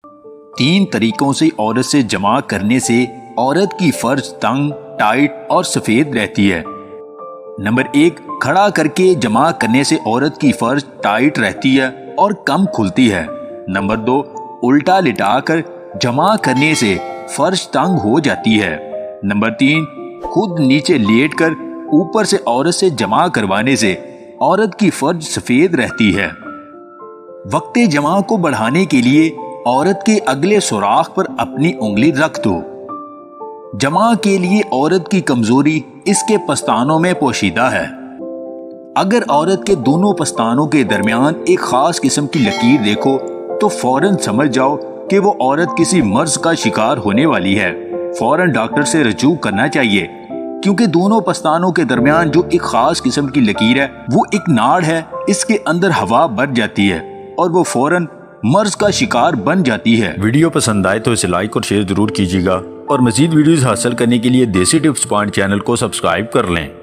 3 तरीकों से औरत से जमा करने से औरत की फर्ज तंग, टाइट और सफेद रहती है। नंबर 1, खड़ा करके जमा करने से औरत की फर्ज टाइट रहती है और कम खुलती है। नंबर 2, उल्टा लिटाकर जमा करने से फर्ज तंग हो जाती है। नंबर 3, खुद नीचे लेटकर ऊपर से औरत से जमा करवाने से औरत की फर्ज सफेद रहती है। वक्ते जमा को बढ़ाने के लिए औरत के अगले सुराख पर अपनी उंगली रख दो। जमा के लिए औरत की कमजोरी इसके पस्तानों में पोशीदा है। अगर औरत के दोनों पस्तानों के दरमियान एक खास किस्म की लकीर देखो तो फौरन समझ जाओ कि वो औरत किसी मर्ज का शिकार होने वाली है। फौरन डॉक्टर से रजू करना चाहिए, क्योंकि दोनों पस्तानों के दरमियान जो एक खास किस्म की लकीर है वो एक नाड़ है। इसके अंदर हवा भर जाती है और वो फौरन मर्ज का शिकार बन जाती है। वीडियो पसंद आए तो इसे लाइक और शेयर जरूर कीजिएगा और मजीद वीडियोस हासिल करने के लिए देसी टिप्स पॉइंट चैनल को सब्सक्राइब कर लें।